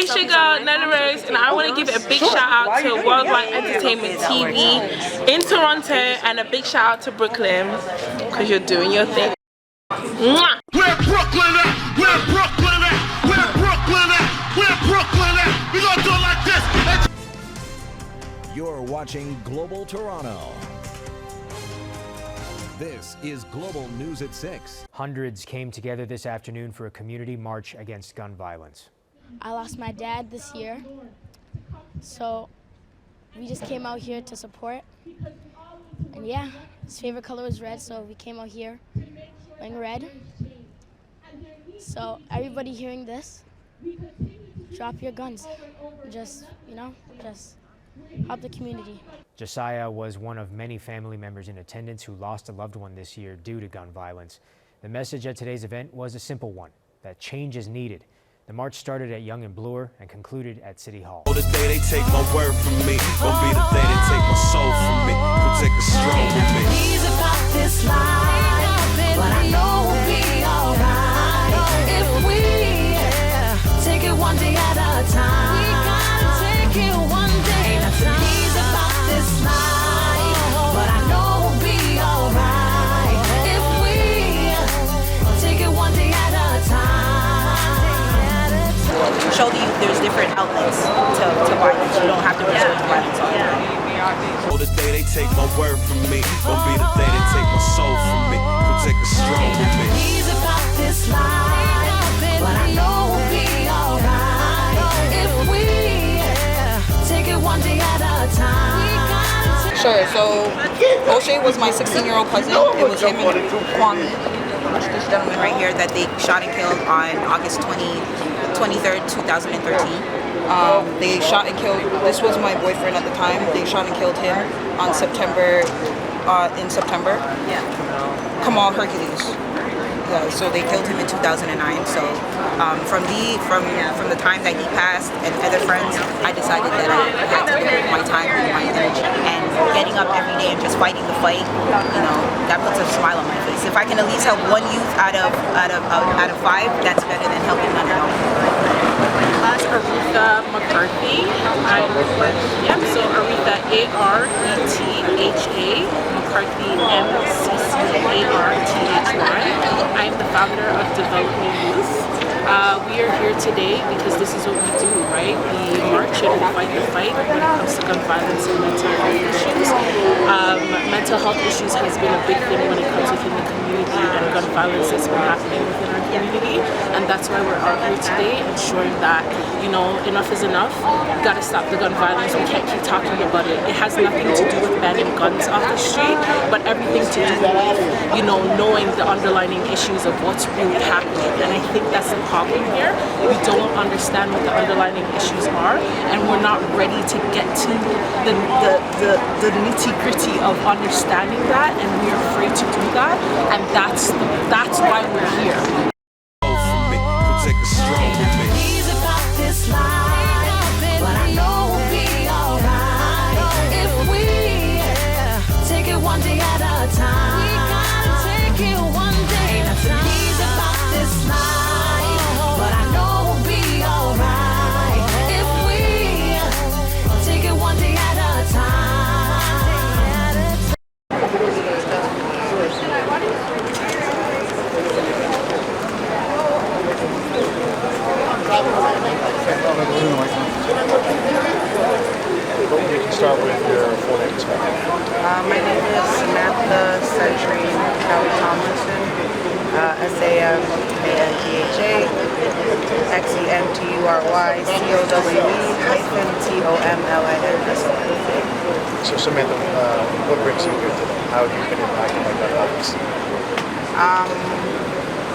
it's your girl, Nelly Rose, and I want to give a big shout out to Worldwide Entertainment TV in Toronto, and a big shout out to Brooklyn, because you're doing your thing. Mwah! Where Brooklyn at? Where Brooklyn at? Where Brooklyn at? Where Brooklyn at? We gonna do it like this. You're watching Global Toronto. This is Global News at 6. Hundreds came together this afternoon for a community march against gun violence. I lost my dad this year, so we just came out here to support. And yeah, his favorite color was red, so we came out here wearing red. So everybody hearing this, drop your guns. Just help the community. Josiah was one of many family members in attendance who lost a loved one this year due to gun violence. The message at today's event was a simple one, that change is needed. The march started at Yonge and Bloor and concluded at City Hall. The day they take my word from me, gonna be the day they take my soul from me. Protect us strong with me. He's about this life, but I know we'll be alright if we take it one day at a time. We gotta take it one day at a time. He's about this life, but I know we'll be alright if we take it one day at a time. Show the youth there's different outlets to violence. You don't have to resort to violence all the time. The day they take my word from me, gonna be the day they take my soul from me. Protect us strong with me. He's about this life, but I know we'll be alright if we take it one day at a time. Sure, so O'Shea was my 16-year-old cousin. It was him and Kwame. This gentleman right here that they shot and killed on August 23rd, 2013. They shot and killed, this was my boyfriend at the time. They shot and killed him on September. Yeah. Kamal Hercules. Yeah, so they killed him in 2009. So from the time that he passed and other friends, I decided that I had to put my time and my energy, and getting up every day and just fighting the fight, that puts a smile on my face. If I can at least help one youth out of 5, that's better than helping none at all. That's Aretha McCarthy. So Aretha, A-R-E-T-H-A, McCarthy, M-C-C-A-R-T-H-Y. I'm the founder of Development Youth. We are here today because this is what we do, right? We march and we fight the fight when it comes to gun violence and mental health issues. Mental health issues has been a big thing when it comes within the community, and gun violence has been happening within our community, and that's why we're out here today ensuring that, enough is enough. We gotta stop the gun violence. We can't keep talking about it. It has nothing to do with banning guns off the street, but everything to do with, knowing the underlying issues of what's really happening. And I think that's the problem here. We don't understand what the underlying issues are, and we're not ready to get to the nitty-gritty of understanding that, and we're afraid to do that, and that's why we're here. Protect us strong with me. He's about this life, but I know we'll be alright if we take it one day at a time. We gotta take it one day at a time. He's about this life, but I know we'll be alright if we take it one day at a time. You can start with your full name. My name is Samantha Century Kelly Tomlinson, SAMANTHA XENTURYCOWE-TOMLIN. So Samantha, what brings you here today? How have you been impacted by gun violence?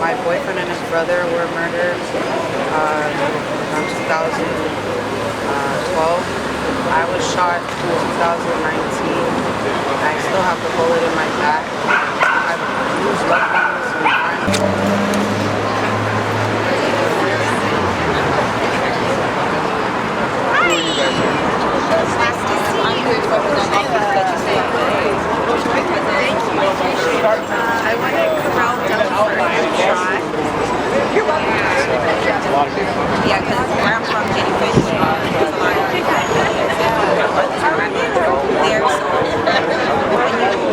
My boyfriend and his brother were murdered around 2012. I was shot in 2019. I still have the bullet in my back. I've lose loved ones and friends. I went to Corral Dental for a shot. Yeah, because where I'm from, jellyfish. There's a lot of gun violence happening there. So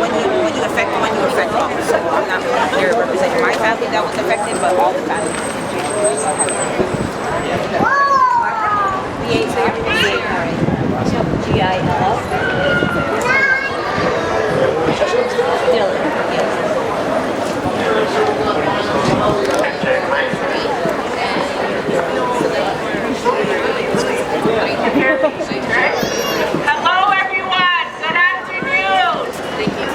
when you affect one, you affect all. So I'm not really here representing my family that was affected, but all the families in Hello, everyone. Good afternoon. Thank you.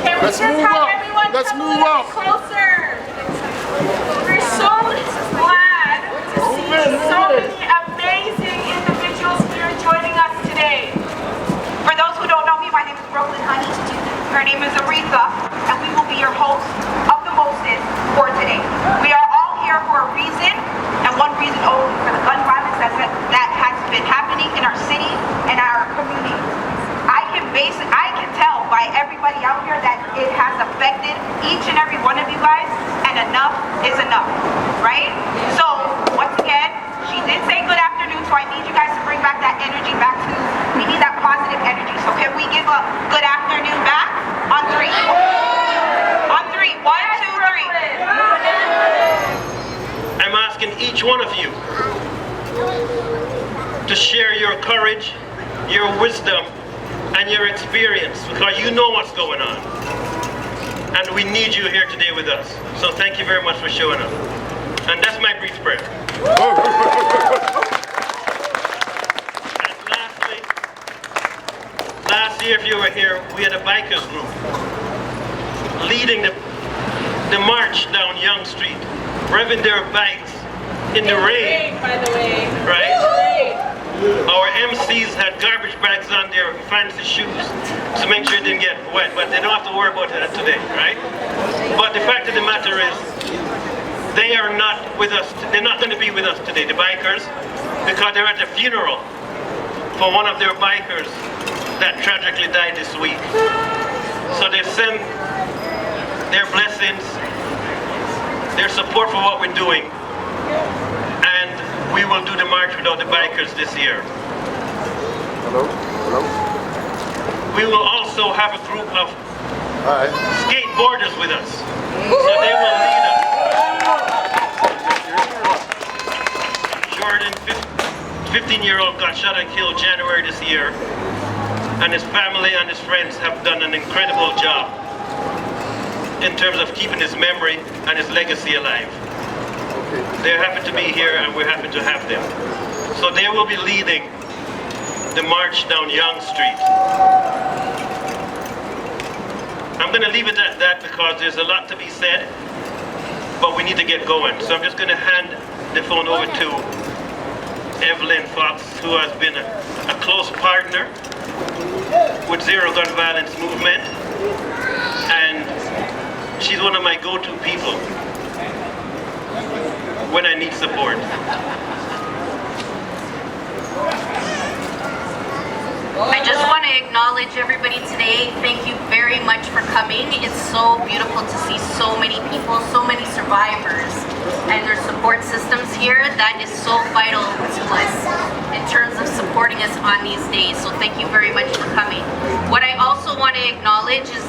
Can we just have everyone come a little bit closer? We're so glad to see so many amazing individuals here joining us today. For those who don't know me, my name is Brooklyn Honey. Her name is Aretha, and we will be your hosts of the Mostest for today. We are all here for a reason, and one reason only, for the gun violence that has been happening in our city and our community. I can tell by everybody out here that it has affected each and every one of you guys, and enough is enough, right? So, once again, she did say good afternoon, so I need you guys to bring back that energy back to, we need that positive energy. So can we give a good afternoon back? On three. On three. 1, 2, 3. I'm asking each one of you to share your courage, your wisdom, and your experience, because you know what's going on. And we need you here today with us. So thank you very much for showing up. And that's my brief prayer. And lastly, last year if you were here, we had a bikers group leading the march down Yonge Street, revving their bikes in the rain, by the way. right? Our MCs had garbage bags on their fancy shoes to make sure it didn't get wet, but they don't have to worry about that today, right? But the fact of the matter is, they are not with us, they're not going to be with us today, the bikers, because they're at the funeral for one of their bikers that tragically died this week. So they send their blessings, their support for what we're doing, and we will do the march without the bikers this year. Hello? Hello? We will also have a group of skateboarders with us. So they will lead us. Jordan, 15-year-old, got shot and killed January this year, and his family and his friends have done an incredible job in terms of keeping his memory and his legacy alive. They're happy to be here, and we're happy to have them. So they will be leading the march down Yonge Street. I'm going to leave it at that because there's a lot to be said, but we need to get going. So I'm just going to hand the phone over to Evelyn Fox, who has been a close partner with Zero Gun Violence Movement, and she's one of my go-to people when I need support. I just want to acknowledge everybody today. Thank you very much for coming. It's so beautiful to see so many people, so many survivors, and their support systems here. That is so vital to us in terms of supporting us on these days. So thank you very much for coming. What I also want to acknowledge is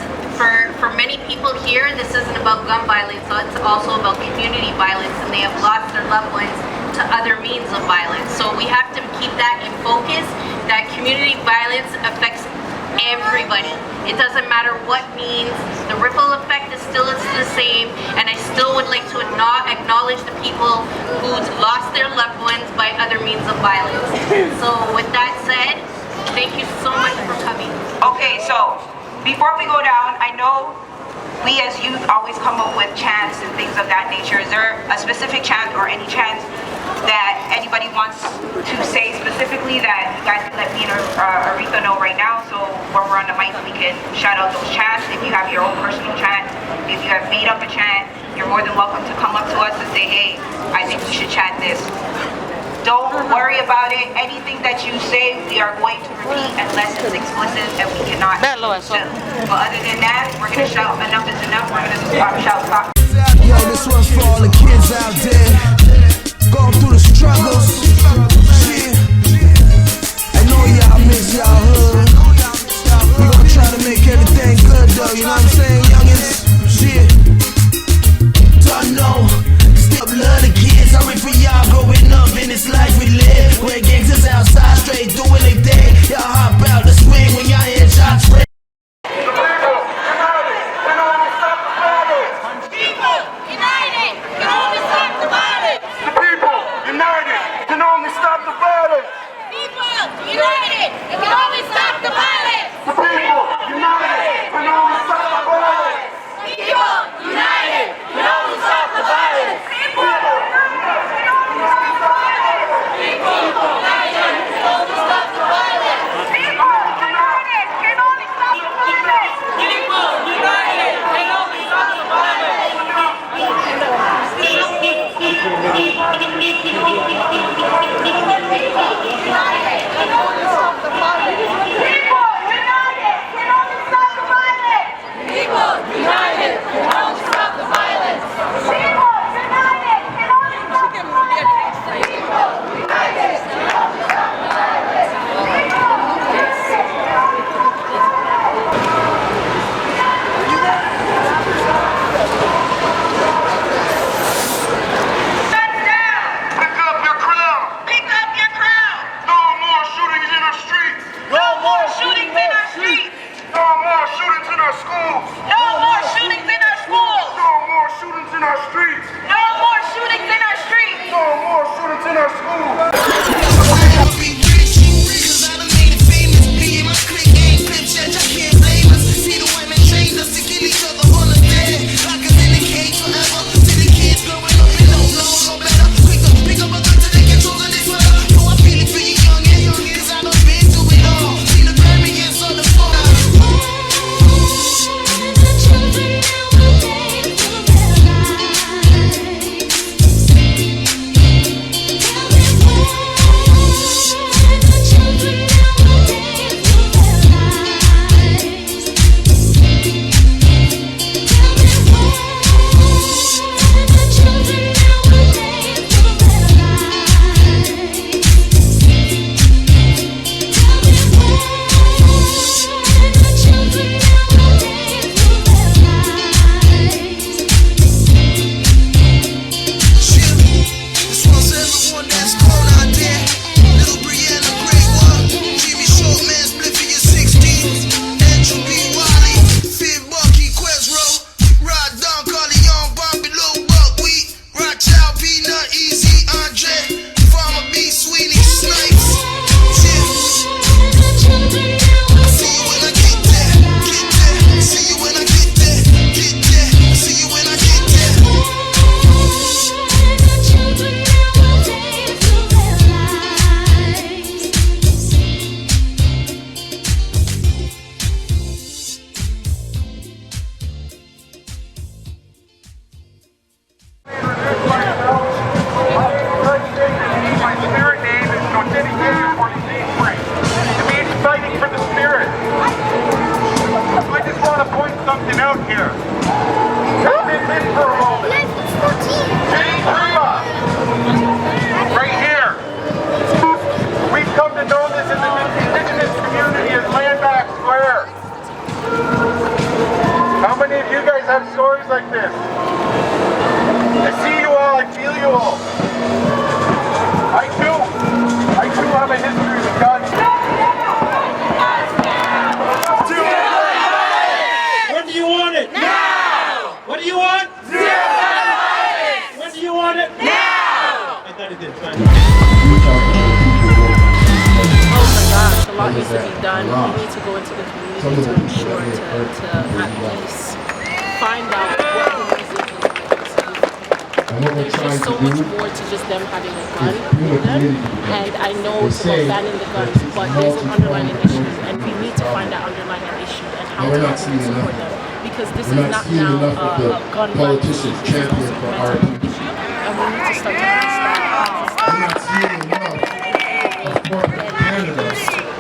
for many people here, this isn't about gun violence, it's also about community violence, and they have lost their loved ones to other means of violence. So we have to keep that in focus, that community violence affects everybody. It doesn't matter what means, the ripple effect is still the same, and I still would like to acknowledge the people who lost their loved ones by other means of violence. So with that said, thank you so much for coming. Okay, so before we go down, I know we as youth always come up with chants and things of that nature. Is there a specific chant or any chant that anybody wants to say specifically that you guys can let me and Aretha know right now, so when we're on the mic we can shout out those chants? If you have your own personal chant, if you have made up a chant, you're more than welcome to come up to us and say, hey, I think we should chant this. Don't worry about it. Anything that you say, we are going to repeat unless it's explicit and we cannot. But other than that, we're going to shout enough is enough. We're going to shout stop. Yo, this one's for all the kids out there going through the struggles. our schools. No more shootings in our schools. No more shootings in our streets. No more shootings in our streets. No more shootings in our schools. Have stories like this. I see you all, I feel you all. I too have a history with guns. When do you want it? Now! What do you want? Zero violence! When do you want it? Now! I thought it did. Fine. Oh my gosh, a lot needs to be done. We need to go into the community to ensure to at least find out what the reason is. There's just so much more to just them having a gun with them, and I know it's about banning the guns, but there's an underlying issue, and we need to find that underlying issue and how to support them, because this is not now a gun politicians champion for our issue, and we need to start to understand. We're not seeing enough of corporate Canada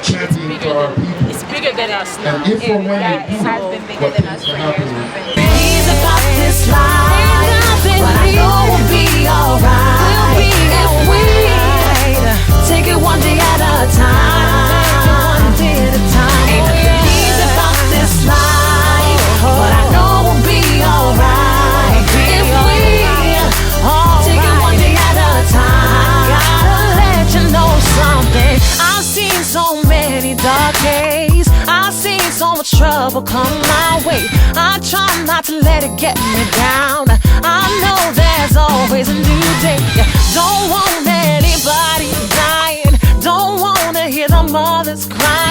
championing for our people. It's bigger than us now. And if or when it has been bigger than us for years. He's about this life, but I know we'll be alright if we take it one day at a time. Ain't nothing easy about this life, but I know we'll be alright if we take it one day at a time. Gotta let you know something. I've seen so many dark days. I've seen so much trouble come my way. I try not to let it get me down. I know there's always a new day. Don't want anybody dying. Don't wanna hear the mothers crying.